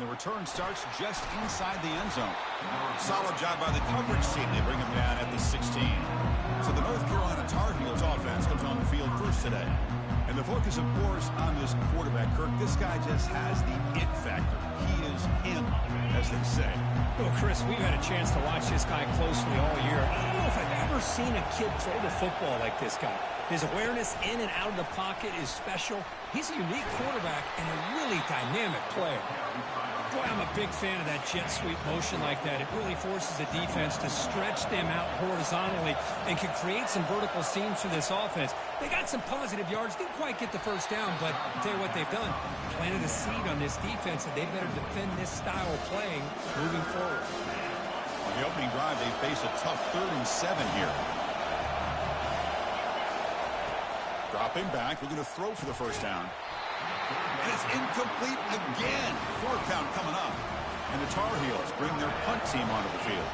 And the return starts just inside the end zone. Solid job by the coverage team. They bring him down at the 16. So the North Carolina Tar Heels offense comes on the field first today. And the focus, of course, on this quarterback, Kirk. This guy just has the it factor. He is him, as they say. Well, Chris, we've had a chance to watch this guy closely all year. I don't know if I've ever seen a kid throw the football like this guy. His awareness in and out of the pocket is special. He's a unique quarterback and a really dynamic player. Boy, I'm a big fan of that jet sweep motion like that. It really forces the defense to stretch them out horizontally and can create some vertical seams for this offense. They got some positive yards, didn't quite get the first down, but I'll tell you what they've done. Planted a seed on this defense, and they better defend this style of playing moving forward. On the opening drive, they face a tough 3rd and 7 here. Dropping back, looking to throw for the first down. And it's incomplete again. 4th count coming up. And the Tar Heels bring their punt team onto the field.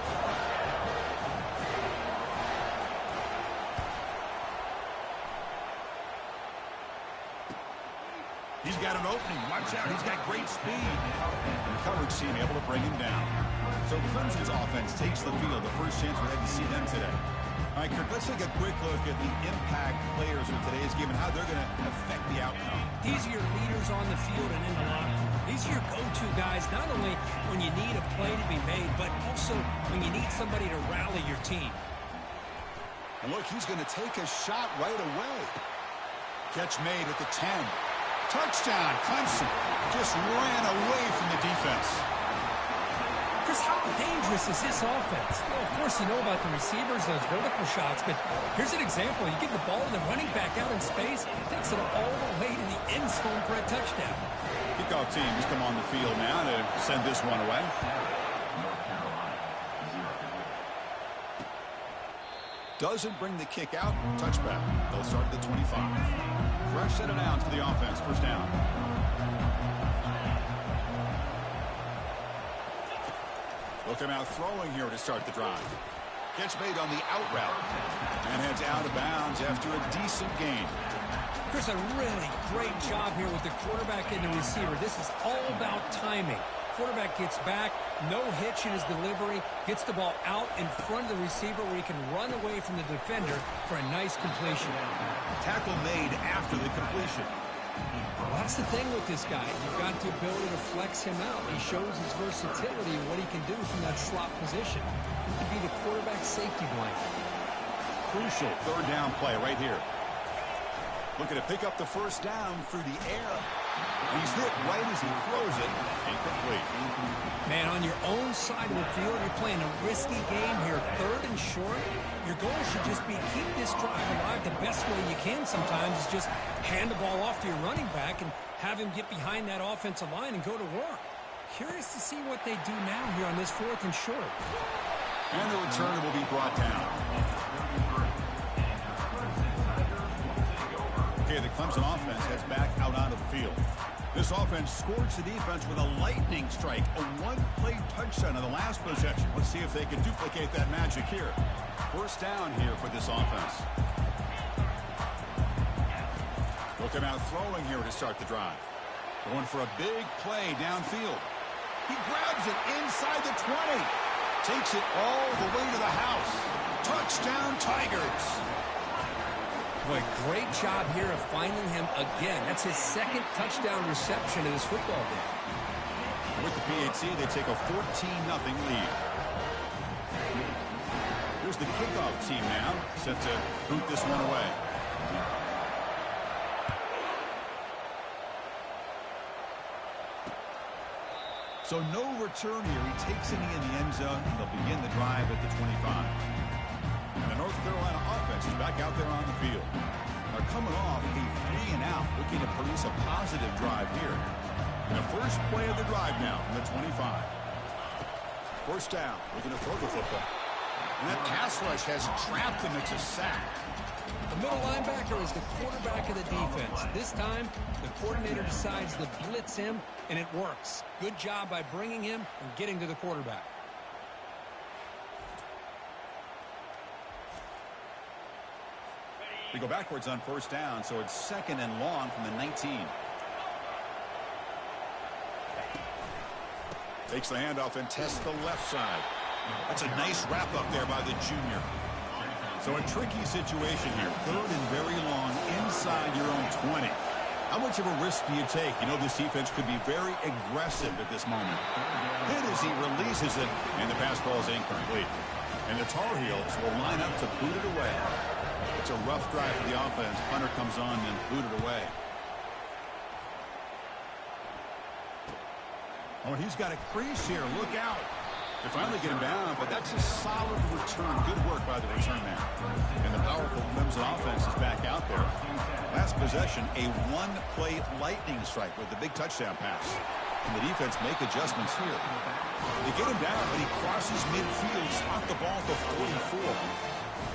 He's got an opening. Watch out. He's got great speed. And the coverage team able to bring him down. So Clemson's offense takes the field. The first chance we had to see them today. All right, Kirk, let's take a quick look at the impact players for today's game and how they're going to affect the outcome. These are your leaders on the field and in the locker room. These are your go-to guys, not only when you need a play to be made, but also when you need somebody to rally your team. And look, he's going to take a shot right away. Catch made at the 10. Touchdown, Clemson. Just ran away from the defense. Chris, how dangerous is this offense? Well, of course, you know about the receivers, those vertical shots, but here's an example. You give the ball to the running back out in space, takes it all the way to the end zone for a touchdown. Kickoff teams come on the field now to send this one away. Doesn't bring the kick out. Touchback. They'll start at the 25. Fresh set of downs for the offense. First down. Look him out throwing here to start the drive. Catch made on the out route. And heads out of bounds after a decent gain. Chris, a really great job here with the quarterback and the receiver. This is all about timing. Quarterback gets back, no hitch in his delivery, gets the ball out in front of the receiver where he can run away from the defender for a nice completion. Tackle made after the completion. Well, that's the thing with this guy. You've got the ability to flex him out. He shows his versatility and what he can do from that slot position. He could be the quarterback safety blanket. Crucial 3rd down play right here. Looking to pick up the first down through the air. He's hit right as he throws it. Incomplete. Man, on your own side of the field, you're playing a risky game here. 3rd and short. Your goal should just be keep this drive alive the best way you can sometimes is just hand the ball off to your running back and have him get behind that offensive line and go to work. Curious to see what they do now here on this 4th and short. And the return will be brought down. Okay, the Clemson offense heads back out onto the field. This offense scores the defense with a lightning strike, a one-play touchdown on the last possession. Let's see if they can duplicate that magic here. First down here for this offense. Look him out throwing here to start the drive. Going for a big play downfield. He grabs it inside the 20. Takes it all the way to the house. Touchdown, Tigers. Boy, great job here of finding him again. That's his 2nd touchdown reception in this football game. With the PAT, they take a 14-0 lead. Here's the kickoff team now, set to boot this one away. So no return here. He takes it in the end zone. They'll begin the drive at the 25. And the North Carolina offense is back out there on the field. They're coming off a 3 and out, looking to produce a positive drive here. And the first play of the drive now from the 25. First down, looking to throw the football. And that pass rush has trapped him. It's a sack. The middle linebacker is the quarterback of the defense. This time, the coordinator decides to blitz him, and it works. Good job by bringing him and getting to the quarterback. They go backwards on first down, so it's 2nd and long from the 19. Takes the handoff and tests the left side. That's a nice wrap up there by the junior. So a tricky situation here. 3rd and very long inside your own 20. How much of a risk do you take? You know this defense could be very aggressive at this moment. Pitt as he releases it, and the pass ball is incomplete. And the Tar Heels will line up to boot it away. It's a rough drive for the offense. Hunter comes on and boot it away. Oh, and he's got a crease here. Look out. They finally get him down, but that's a solid return. Good work by the return man. And the powerful Clemson offense is back out there. Last possession, a one-play lightning strike with the big touchdown pass. And the defense make adjustments here. They get him down, but he crosses midfield, spot the ball at the 44.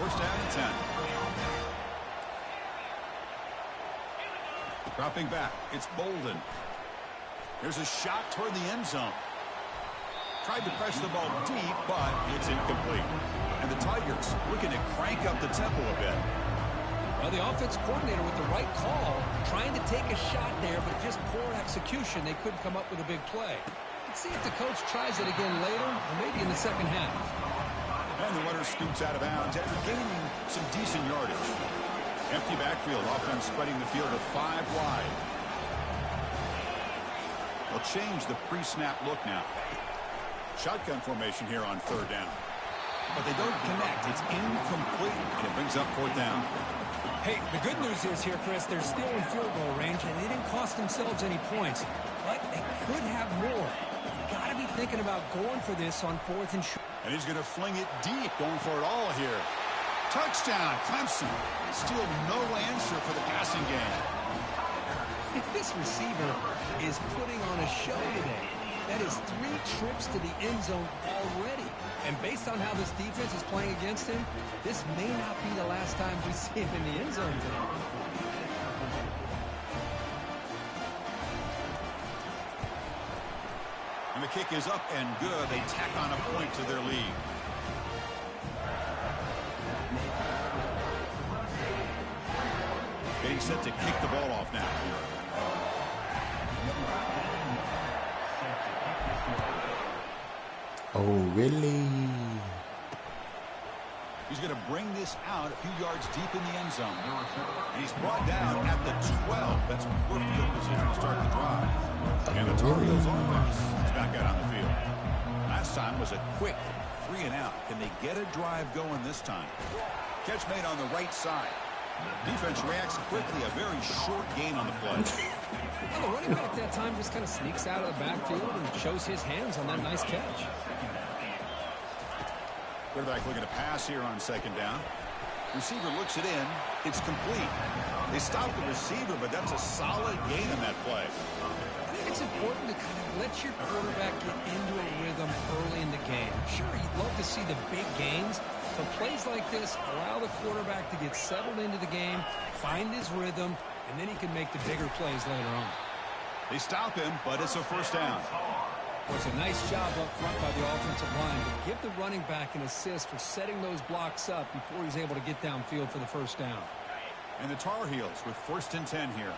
First down and 10. Dropping back, it's Bolden. There's a shot toward the end zone. Tried to press the ball deep, but it's incomplete. And the Tigers looking to crank up the tempo a bit. Well, the offense coordinator with the right call, trying to take a shot there, but just poor execution. They couldn't come up with a big play. Let's see if the coach tries it again later, or maybe in the second half. And the runner scoots out of bounds after gaining some decent yardage. Empty backfield, offense spreading the field to 5 wide. They'll change the pre-snap look now. Shotgun formation here on 3rd down. But they don't connect. It's incomplete, and it brings up 4th down. Hey, the good news is here, Chris, they're still in field goal range, and they didn't cost themselves any points. But they could have more. Got to be thinking about going for this on 4th and short. And he's going to fling it deep, going for it all here. Touchdown, Clemson. Still no answer for the passing game. This receiver is putting on a show today. That is 3 trips to the end zone already. And based on how this defense is playing against him, this may not be the last time we see him in the end zone today. And the kick is up and good. They tack on a point to their lead. Getting set to kick the ball off now. Oh, really? He's going to bring this out a few yards deep in the end zone. And he's brought down at the 12. That's poor field position to start the drive. And the Tar Heels offense is back out on the field. Last time was a quick 3 and out. Can they get a drive going this time? Catch made on the right side. Defense reacts quickly. A very short gain on the play. Well, the running back that time just kind of sneaks out of the backfield and shows his hands on that nice catch. Quarterback looking to pass here on 2nd down. Receiver looks it in. It's complete. They stop the receiver, but that's a solid gain on that play. I think it's important to kind of let your quarterback get into a rhythm early in the game. Sure, you'd love to see the big gains, but plays like this allow the quarterback to get settled into the game, find his rhythm, and then he can make the bigger plays later on. They stop him, but it's a 1st down. Well, it's a nice job up front by the offensive line, but give the running back an assist for setting those blocks up before he's able to get downfield for the 1st down. And the Tar Heels with 1st and 10 here.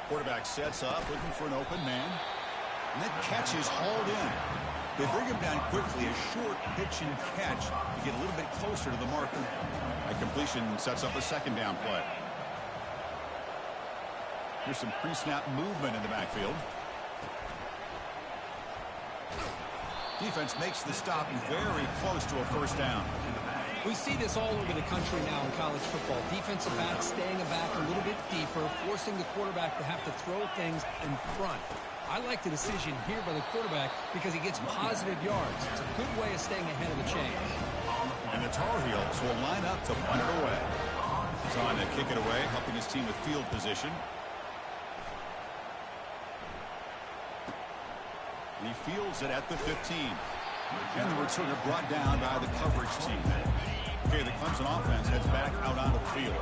Quarterback sets up, looking for an open man. And that catch is hauled in. They bring him down quickly, a short pitch and catch to get a little bit closer to the marker. A completion sets up a 2nd down play. Here's some pre-snap movement in the backfield. Defense makes the stop very close to a 1st down. We see this all over the country now in college football. Defensive backs staying back a little bit deeper, forcing the quarterback to have to throw things in front. I like the decision here by the quarterback because he gets positive yards. It's a good way of staying ahead of the chains. And the Tar Heels will line up to punt it away. He's on to kick it away, helping his team with field position. And he fields it at the 15. And the returner brought down by the coverage team. Okay, the Clemson offense heads back out onto the field.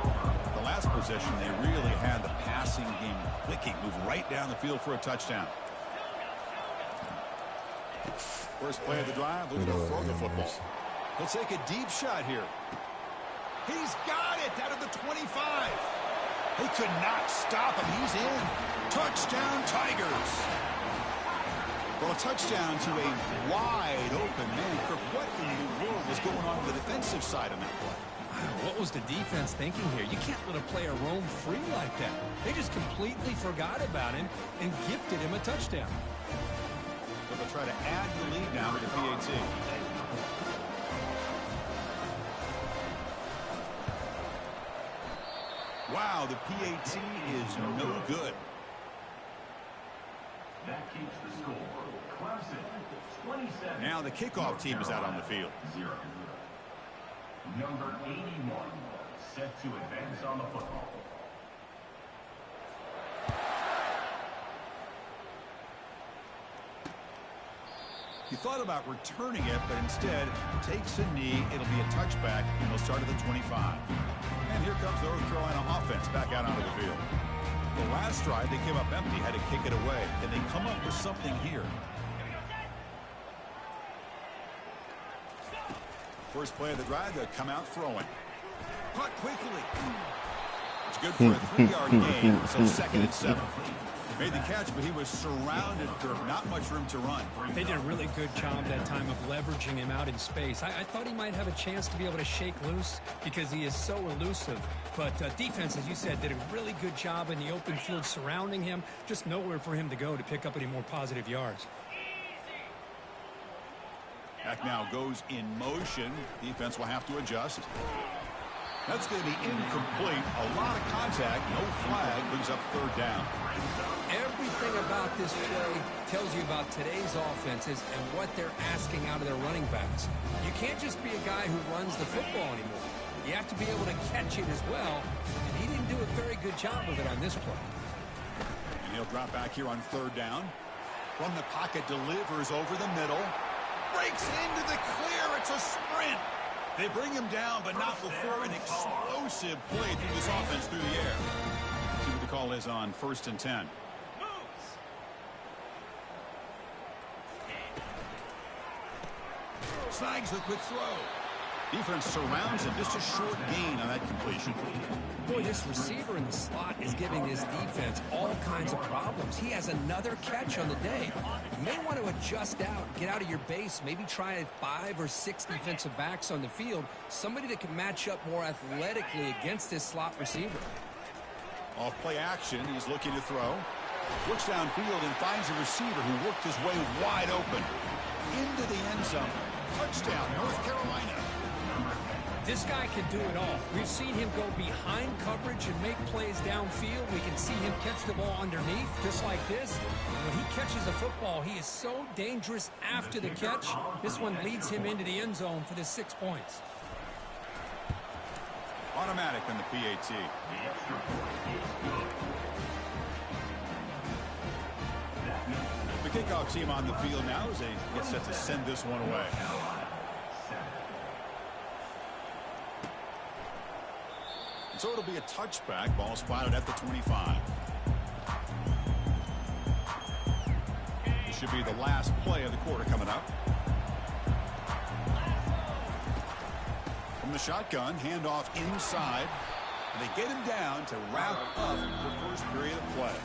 The last possession, they really had the passing game clicking, move right down the field for a touchdown. First play of the drive, looking to throw the football. He'll take a deep shot here. He's got it out of the 25. They could not stop him. He's in. Touchdown, Tigers. Well, a touchdown to a wide open man. What in the world was going on the defensive side on that play? What was the defense thinking here? You can't let a player roam free like that. They just completely forgot about him and gifted him a touchdown. So they'll try to add the lead now to the PAT. Wow, the PAT is no good. That keeps the score. Clemson, 27. Now the kickoff team is out on the field. 0. Number 81, set to advance on the football. He thought about returning it, but instead takes a knee. It'll be a touchback, and they'll start at the 25. And here comes the North Carolina offense back out onto the field. The last drive, they came up empty, had to kick it away. Can they come up with something here? First play of the drive, they'll come out throwing. Caught quickly. It's good for a 3-yard gain, so second and 7. Made the catch, but he was surrounded, not much room to run. They did a really good job that time of leveraging him out in space. I thought he might have a chance to be able to shake loose because he is so elusive. But defense, as you said, did a really good job in the open field surrounding him. Just nowhere for him to go to pick up any more positive yards. Back now goes in motion. Defense will have to adjust. That's going to be incomplete. A lot of contact. No flag. Brings up third down. Everything about this play tells you about today's offenses and what they're asking out of their running backs. You can't just be a guy who runs the football anymore. You have to be able to catch it as well, and he didn't do a very good job of it on this play. And he'll drop back here on third down. From the pocket, delivers over the middle. Breaks into the clear. It's a sprint. They bring him down, but not before an explosive play through this offense through the air. See what the call is on 1st and 10. Snags the quick throw. Defense surrounds him. Just a short gain on that completion. Boy, this receiver in the slot is giving this defense all kinds of problems. He has another catch on the day. You may want to adjust out, get out of your base, maybe try 5 or 6 defensive backs on the field, somebody that can match up more athletically against this slot receiver. Off play action, he's looking to throw. Looks downfield and finds a receiver who worked his way wide open. Into the end zone. Touchdown, North Carolina. This guy can do it all. We've seen him go behind coverage and make plays downfield. We can see him catch the ball underneath, just like this. When he catches a football, he is so dangerous after the catch. This one leads him into the end zone for the 6 points. Automatic on the PAT. The kickoff team on the field now as they get set to send this one away. So it'll be a touchback. Ball spotted at the 25. This should be the last play of the quarter coming up. From the shotgun, handoff inside. And they get him down to wrap up the first period of play.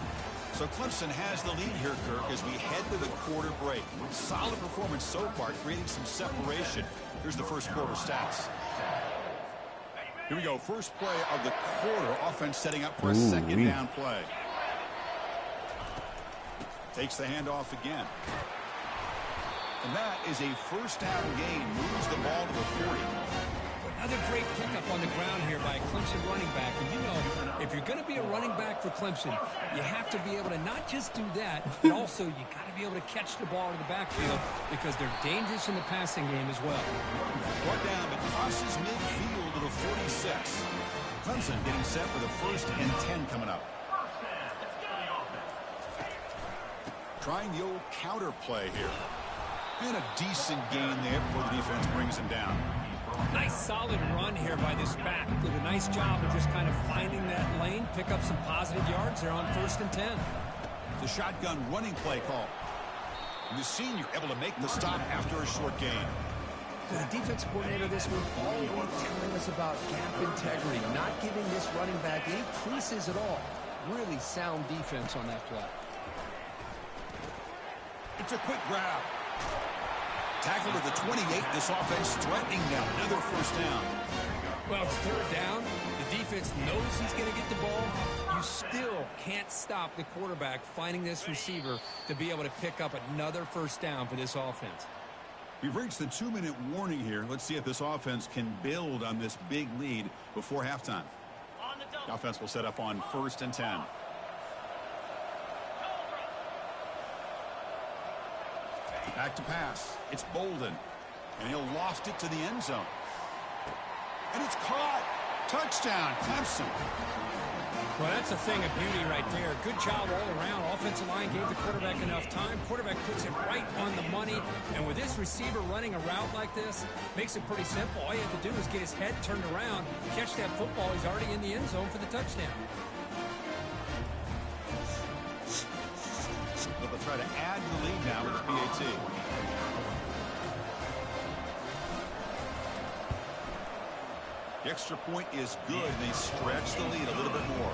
So Clemson has the lead here, Kirk, as we head to the quarter break. Solid performance so far, creating some separation. Here's the first quarter stats. Here we go. First play of the quarter. Offense setting up for a second down play. Takes the handoff again. And that is a first down gain. Moves the ball to the 40. Another great pickup on the ground here by a Clemson running back. And you know, if you're going to be a running back for Clemson, you have to be able to not just do that, but also you got to be able to catch the ball in the backfield because they're dangerous in the passing game as well. Brought down, but crosses midfield to the 46. Clemson getting set for the 1st and 10 coming up. Trying the old counter play here. And a decent gain there before the defense brings him down. Nice solid run here by this back. Did a nice job of just kind of finding that lane, pick up some positive yards there on 1st and 10. The shotgun running play call. And the senior able to make the stop after a short gain. The defensive coordinator this week always telling us about gap integrity, not giving this running back any creases at all. Really sound defense on that play. It's a quick grab. Tackle to the 28. This offense threatening now. Another first down. Well, it's third down. The defense knows he's going to get the ball. You still can't stop the quarterback finding this receiver to be able to pick up another first down for this offense. We've reached the 2-minute warning here. Let's see if this offense can build on this big lead before halftime. The offense will set up on 1st and 10. Back to pass. It's Bolden. And he'll loft it to the end zone. And it's caught. Touchdown, Clemson. Well, that's a thing of beauty right there. Good job all around. Offensive line gave the quarterback enough time. Quarterback puts it right on the money. And with this receiver running a route like this, makes it pretty simple. All you have to do is get his head turned around, catch that football. He's already in the end zone for the touchdown. But they'll try to add to the lead now with the PAT. The extra point is good. They stretch the lead a little bit more.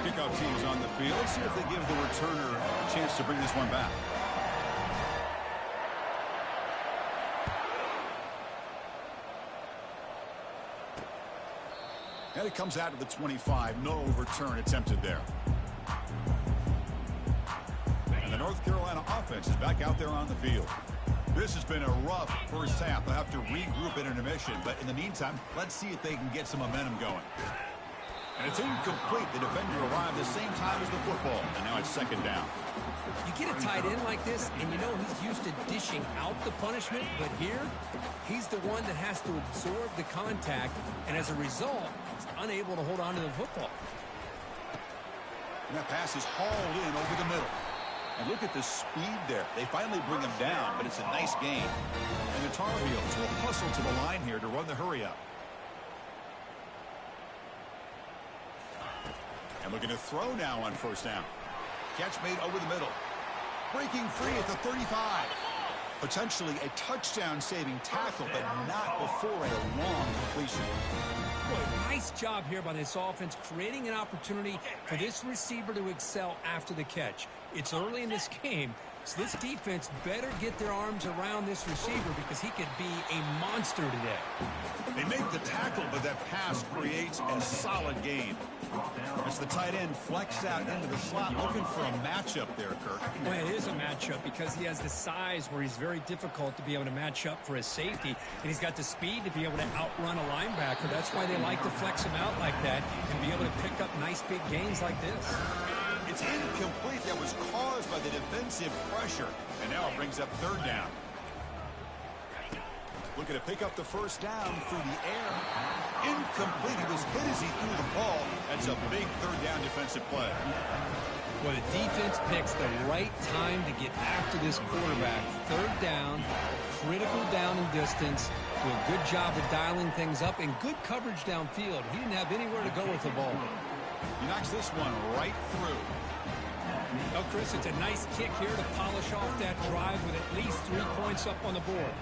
Kickoff team is on the field. Let's see if they give the returner a chance to bring this one back. And it comes out to the 25. No return attempted there. And the North Carolina offense is back out there on the field. This has been a rough first half. They'll have to regroup at intermission. But in the meantime, let's see if they can get some momentum going. And it's incomplete. The defender arrived the same time as the football. And now it's 2nd down. You get a tight end like this, and you know he's used to dishing out the punishment. But here, he's the one that has to absorb the contact. And as a result, he's unable to hold on to the football. And that pass is hauled in over the middle. And look at the speed there. They finally bring him down, but it's a nice gain. And the Tar Heels will hustle to the line here to run the hurry up. And looking to throw now on 1st down. Catch made over the middle. Breaking free at the 35. Potentially a touchdown-saving tackle, but not before a long completion. Boy, nice job here by this offense, creating an opportunity for this receiver to excel after the catch. It's early in this game, so this defense better get their arms around this receiver because he could be a monster today. They make the tackle, but that pass creates a solid gain. As the tight end flexed out into the slot, looking for a matchup there, Kirk. Well, it is a matchup because he has the size where he's very difficult to be able to match up for his safety, and he's got the speed to be able to outrun a linebacker. That's why they like to flex him out like that and be able to pick up nice big gains like this. It's incomplete. That was caused by the defensive pressure, and now it brings up 3rd down. Looking to pick up the first down through the air. Incomplete. He was hit as he threw the ball. That's a big 3rd down defensive play. Well, the defense picks the right time to get after this quarterback. 3rd down, critical down and distance. Do a good job of dialing things up and good coverage downfield. He didn't have anywhere to go with the ball. He knocks this one right through. Oh, Chris, it's a nice kick here to polish off that drive with at least 3 points up on the board.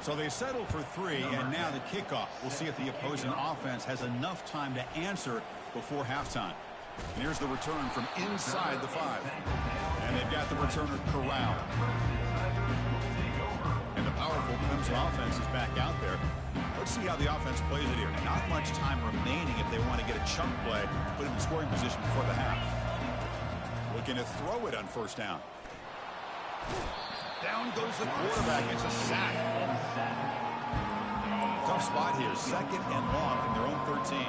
So they settle for 3, and now the kickoff. We'll see if the opposing offense has enough time to answer before halftime. And here's the return from inside the 5. And they've got the returner corralled. And the powerful Clemson offense is back out there. Let's see how the offense plays it here. Not much time remaining if they want to get a chunk play, put him in scoring position before the half. Looking to throw it on 1st down. Down goes the quarterback. It's a sack. Tough spot here. 2nd and long from their own 13.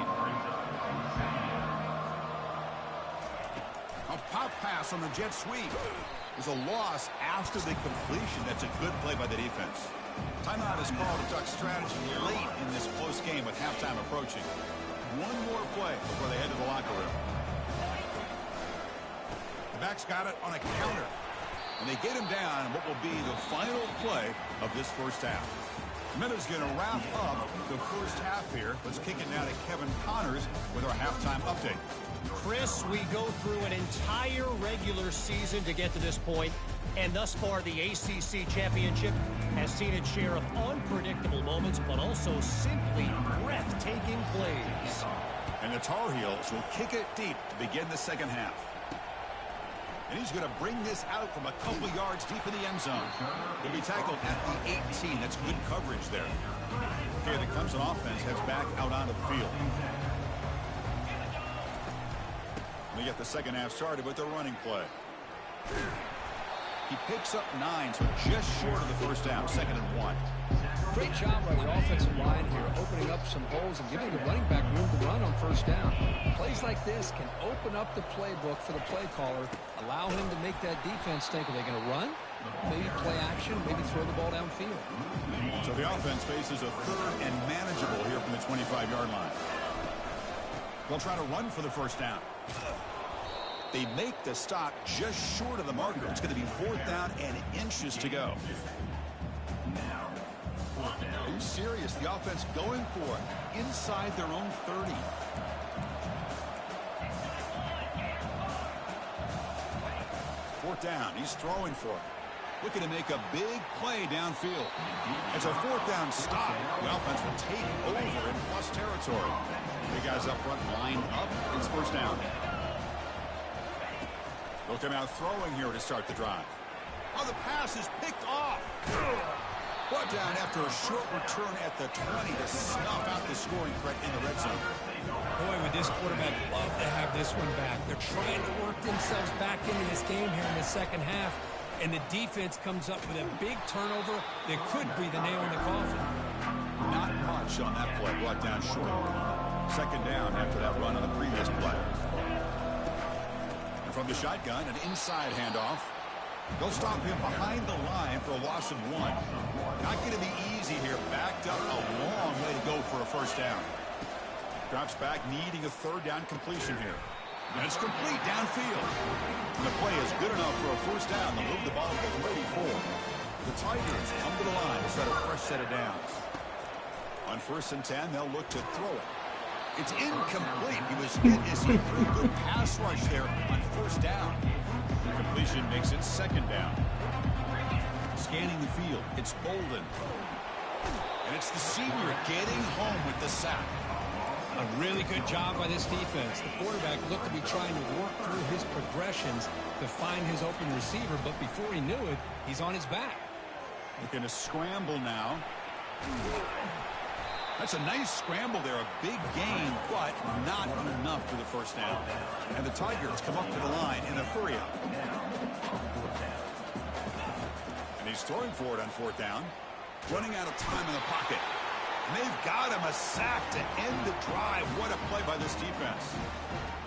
A pop pass on the jet sweep. There's a loss after the completion. That's a good play by the defense. Timeout is called to duck strategy late in this close game with halftime approaching. One more play before they head to the locker room. The back's got it on a counter. And they get him down in what will be the final play of this first half. Minutes going to wrap up the first half here. Let's kick it now to Kevin Connors with our halftime update. Chris, we go through an entire regular season to get to this point, and thus far the ACC championship has seen its share of unpredictable moments, but also simply breathtaking plays. And the Tar Heels will kick it deep to begin the second half. And he's going to bring this out from a couple yards deep in the end zone. He'll be tackled at the 18. That's good coverage there. Okay, the Clemson offense heads back out onto the field. They get the second half started with the running play. He picks up 9, so just short of the first down, 2nd and 1. Great job by the offensive line here, opening up some holes and giving the running back room to run on first down. Plays like this can open up the playbook for the play caller, allow him to make that defense think, are they going to run? Maybe play action, maybe throw the ball downfield. So the offense faces a 3rd and manageable here from the 25-yard line. They'll try to run for the first down. They make the stop just short of the marker. It's going to be 4th down and inches to go. Are you serious? The offense going for it inside their own 30. Fourth down. He's throwing for it. Looking to make a big play downfield. It's a 4th down stop. The offense will take over in plus territory. The guys up front lined up. It's first down. They'll come out throwing here to start the drive. Oh, the pass is picked off. Brought down after a short return at the 20 to snuff out the scoring threat in the red zone. Boy, would this quarterback love to have this one back. They're trying to work themselves back into this game here in the second half, and the defense comes up with a big turnover that could be the nail in the coffin. Not much on that play, brought down short. 2nd down after that run on the previous play. And from the shotgun, an inside handoff. They'll stop him behind the line for a loss of 1. Not going to be easy here. Backed up a long way to go for a first down. Drops back, needing a 3rd down completion here. And it's complete downfield. And the play is good enough for a first down. The move the ball gets ready for. The Tigers come to the line to set a fresh set of downs. On 1st and 10, they'll look to throw it. It's incomplete. He was hit as he threw a good pass rush there on first down. The completion makes it 2nd down. Scanning the field, it's Bolden. And it's the senior getting home with the sack. A really good job by this defense. The quarterback looked to be trying to work through his progressions to find his open receiver, but before he knew it, he's on his back. Looking to scramble now. That's a nice scramble there, a big gain, but not enough for the first down. And the Tigers come up to the line in a hurry-up. And he's throwing for it on 4th down. Running out of time in the pocket. And they've got him a sack to end the drive. What a play by this defense.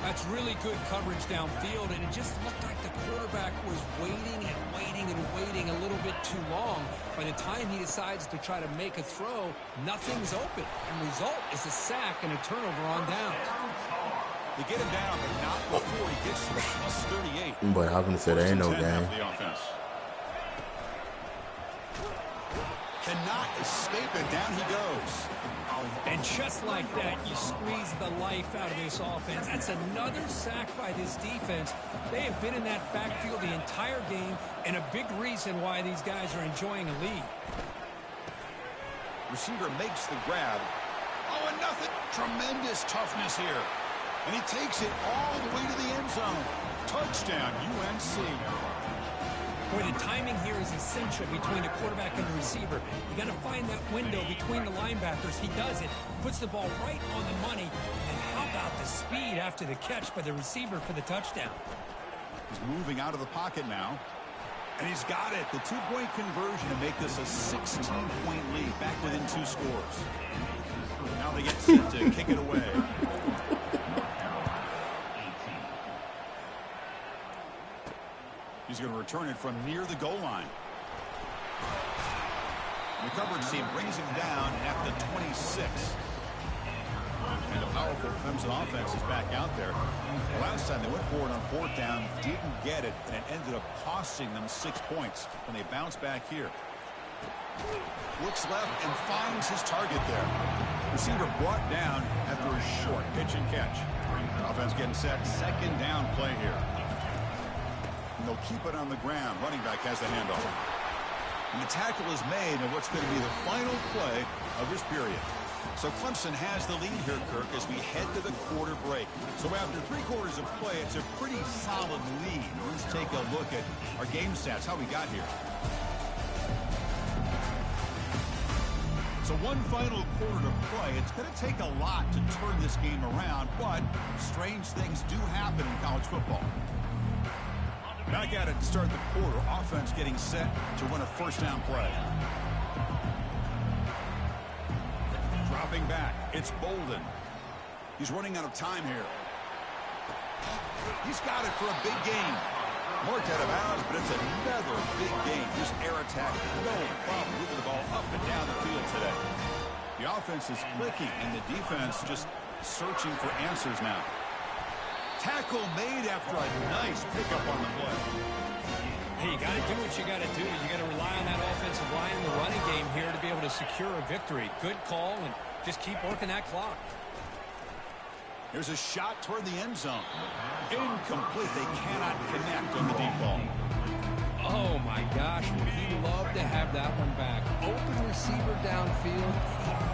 That's really good coverage downfield, and it just looked like the quarterback was waiting and waiting and waiting a little bit too long. By the time he decides to try to make a throw, nothing's open. And result is a sack and a turnover on downs. They get him down, but not before he gets to the plus 38. But I'm going to say there ain't no game. The offense cannot escape it. Down he goes. And just like that, you squeeze the life out of this offense. That's another sack by this defense. They have been in that backfield the entire game, and a big reason why these guys are enjoying a lead. Receiver makes the grab. Oh, and nothing. Tremendous toughness here. And he takes it all the way to the end zone. Touchdown, UNC. Boy, the timing here is essential between the quarterback and the receiver. You got to find that window between the linebackers. He does it, puts the ball right on the money. And how about the speed after the catch by the receiver for the touchdown? He's moving out of the pocket now. And he's got it. The 2-point conversion to make this a 16-point lead, back within 2 scores. Now they get set to kick it away. He's going to return it from near the goal line. The coverage team brings him down at the 26. And a powerful Clemson offense is back out there. The last time they went forward on 4th down, didn't get it, and it ended up costing them 6 points when they bounce back here. Looks left and finds his target there. Receiver brought down after a short pitch and catch. Offense getting set. Second down play here. And they'll keep it on the ground. Running back has the handoff. And the tackle is made on what's going to be the final play of this period. So Clemson has the lead here, Kirk, as we head to the quarter break. So after 3 quarters of play, it's a pretty solid lead. Let's take a look at our game stats, how we got here. So one final quarter to play. It's going to take a lot to turn this game around, but strange things do happen in college football. Back at it to start the quarter. Offense getting set to run a first down play. Dropping back. It's Bolden. He's running out of time here. He's got it for a big gain. Marked out of bounds, but it's another big gain. This air attack, no problem moving the ball up and down the field today. The offense is clicking, and the defense just searching for answers now. Tackle made after a nice pickup on the play. Hey, you got to do what you got to do. You got to rely on that offensive line and the running game here to be able to secure a victory. Good call, and just keep working that clock. Here's a shot toward the end zone. Incomplete. They cannot connect on the deep ball. Oh, my gosh. Would he love to have that one back. Open receiver downfield.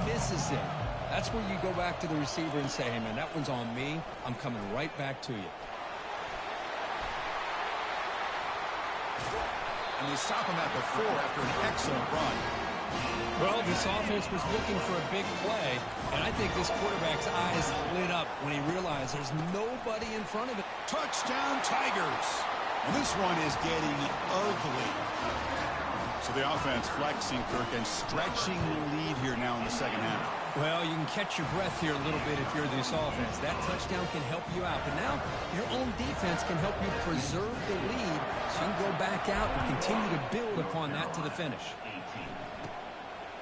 He misses it. That's where you go back to the receiver and say, hey, man, that one's on me. I'm coming right back to you. And they stop him at the 4 after an excellent run. Well, this offense was looking for a big play, and I think this quarterback's eyes lit up when he realized there's nobody in front of it. Touchdown, Tigers. And this one is getting ugly. So the offense flexing, Kirk, and stretching the lead here now in the second half. Well, you can catch your breath here a little bit if you're this offense. That touchdown can help you out. But now your own defense can help you preserve the lead so you can go back out and continue to build upon that to the finish.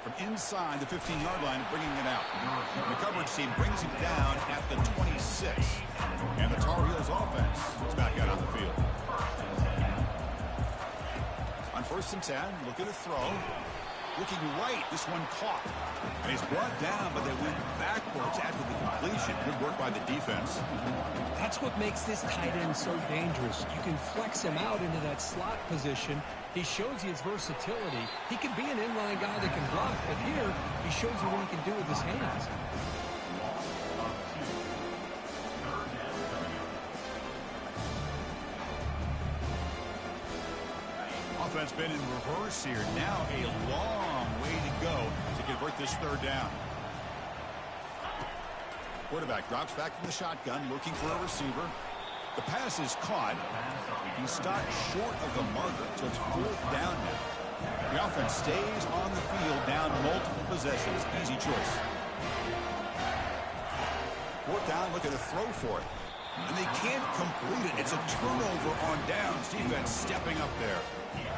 From inside the 15-yard line, bringing it out. And the coverage team brings him down at the 26. And the Tar Heels offense is back out on the field. On 1st and 10, looking to throw. Looking right, this one caught. And he's brought down, but they went backwards after the completion. Good work by the defense. That's what makes this tight end so dangerous. You can flex him out into that slot position. He shows you his versatility. He can be an inline guy that can block, but here he shows you what he can do with his hands. Offense been in reverse here. Now a long way to go to convert this 3rd down. Quarterback drops back from the shotgun, looking for a receiver. The pass is caught. He stopped short of the marker, so it's 4th down now. The offense stays on the field, down multiple possessions. Easy choice. 4th down, looking to throw for it. And they can't complete it. It's a turnover on downs. Defense stepping up there.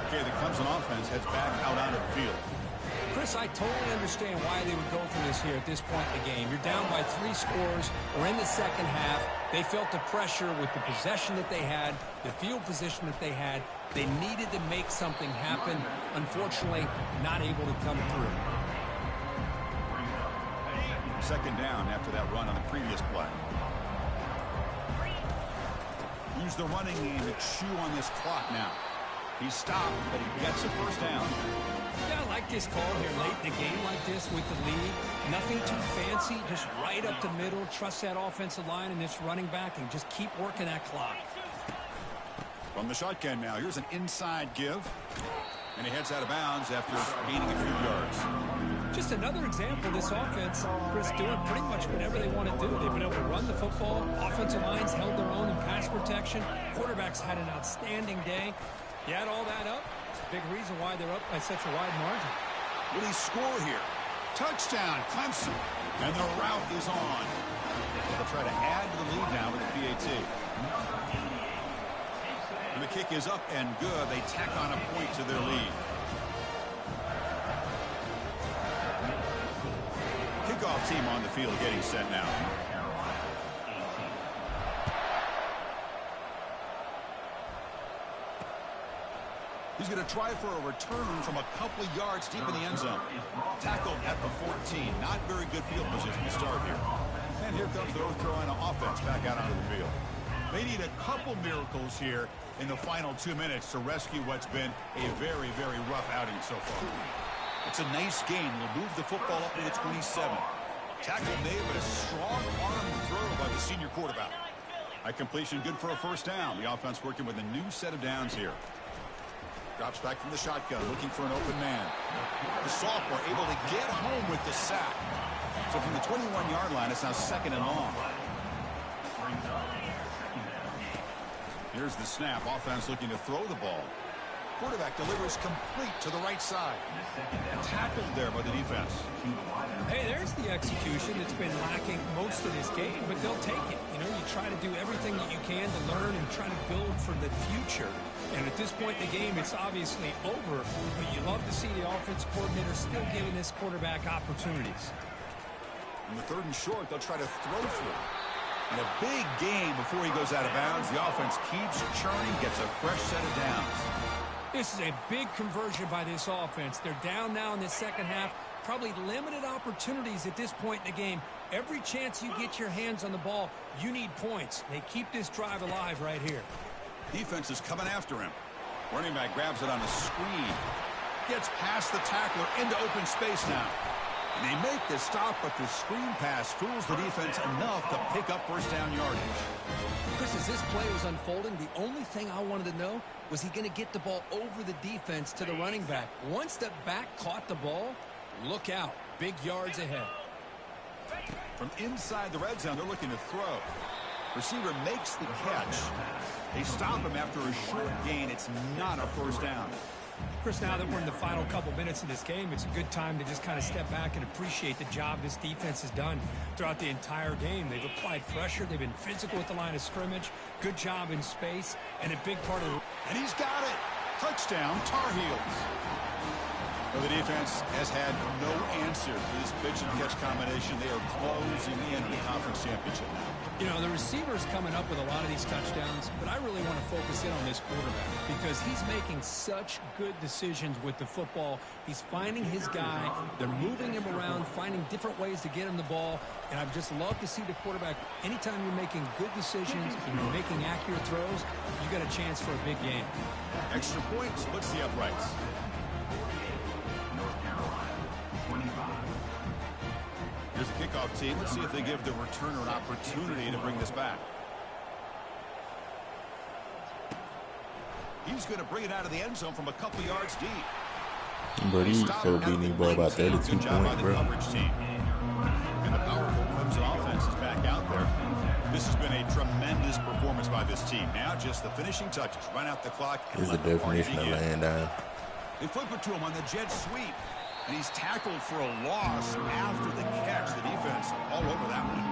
Okay, the Clemson offense heads back out onto the field. Chris, I totally understand why they would go for this here at this point in the game. You're down by 3 scores. We're in the second half. They felt the pressure with the possession that they had, the field position that they had. They needed to make something happen. Unfortunately, not able to come through. 2nd down after that run on the previous play. Use the running game to chew on this clock now. He's stopped, but he gets a 1st down. Yeah, I like this call here late in a game like this with the lead. Nothing too fancy, just right up the middle. Trust that offensive line and this running back and just keep working that clock. From the shotgun now, here's an inside give. And he heads out of bounds after gaining a few yards. Just another example of this offense, Chris, doing pretty much whatever they want to do. They've been able to run the football. Offensive lines held their own in pass protection. Quarterbacks had an outstanding day. You add all that up, it's a big reason why they're up by such a wide margin. Will he score here? Touchdown, Clemson. And the route is on. They'll try to add to the lead now with the PAT. And the kick is up and good. They tack on a point to their lead. Kickoff team on the field getting set now. He's going to try for a return from a couple of yards deep in the end zone. Tackled at the 14. Not very good field position to start here. And here comes the North Carolina offense back out onto the field. They need a couple miracles here in the final 2 minutes to rescue what's been a very, very rough outing so far. It's a nice game. We'll move the football up to the 27. Tackle made, but a strong arm throw by the senior quarterback. A completion good for a first down. The offense working with a new set of downs here. Drops back from the shotgun, looking for an open man. The sophomore able to get home with the sack. So from the 21-yard line, it's now 2nd and long. Here's the snap. Offense looking to throw the ball. Quarterback delivers complete to the right side. Tackled there by the defense. Hey, there's the execution that's been lacking most of this game, but they'll take it. You know, you try to do everything that you can to learn and try to build for the future. And at this point in the game, it's obviously over, but you love to see the offense coordinator still giving this quarterback opportunities. In the 3rd and short, they'll try to throw through. And a big game before he goes out of bounds. The offense keeps churning, gets a fresh set of downs. This is a big conversion by this offense. They're down now in the second half. Probably limited opportunities at this point in the game. Every chance you get your hands on the ball, you need points. They keep this drive alive right here. Defense is coming after him. Running back grabs it on a screen. Gets past the tackler into open space now. And they make the stop, but the screen pass fools the defense enough to pick up first down yardage. Chris, as this play was unfolding, the only thing I wanted to know was he going to get the ball over the defense to the running back. Once the back caught the ball, look out. Big yards ahead. From inside the red zone, they're looking to throw. Receiver makes the catch. They stop him after a short gain. It's not a first down. Chris, now that we're in the final couple minutes of this game, it's a good time to just kind of step back and appreciate the job this defense has done throughout the entire game. They've applied pressure. They've been physical at the line of scrimmage. Good job in space. And a big part of it. And he's got it. Touchdown, Tar Heels. Well, the defense has had no answer to this pitch and catch combination. They are closing in on the conference championship now. You know, the receiver's coming up with a lot of these touchdowns, but I really want to focus in on this quarterback because he's making such good decisions with the football. He's finding his guy. They're moving him around, finding different ways to get him the ball, and I've just loved to see the quarterback. Anytime you're making good decisions and you're making accurate throws, you got a chance for a big game. Extra point splits the uprights. Here's the kickoff team. Let's see if they give the returner an opportunity to bring this back. He's going to bring it out of the end zone from a couple yards deep. But he could be beating ball about 32 Good job by points, the bro. coverage team. And the powerful Clemson offense is back out there. This has been a tremendous performance by this team. Now just the finishing touches. Run out the clock. This is the definition of laying down. They flip it to him on the jet sweep. And he's tackled for a loss after the catch. The defense all over that one.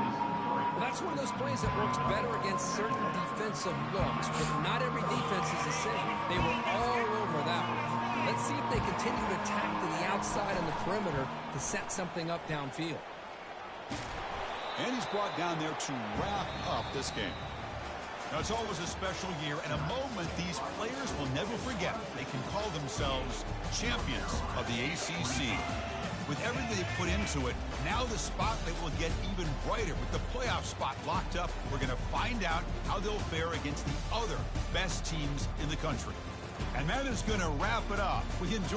Well, that's one of those plays that works better against certain defensive looks, but not every defense is the same. They were all over that one. Let's see if they continue to attack to the outside on the perimeter to set something up downfield. And he's brought down there to wrap up this game. Now, it's always a special year and a moment these players will never forget. They can call themselves champions of the ACC. With everything they put into it, now the spotlight will get even brighter. With the playoff spot locked up, we're going to find out how they'll fare against the other best teams in the country. And that is going to wrap it up. We enjoyed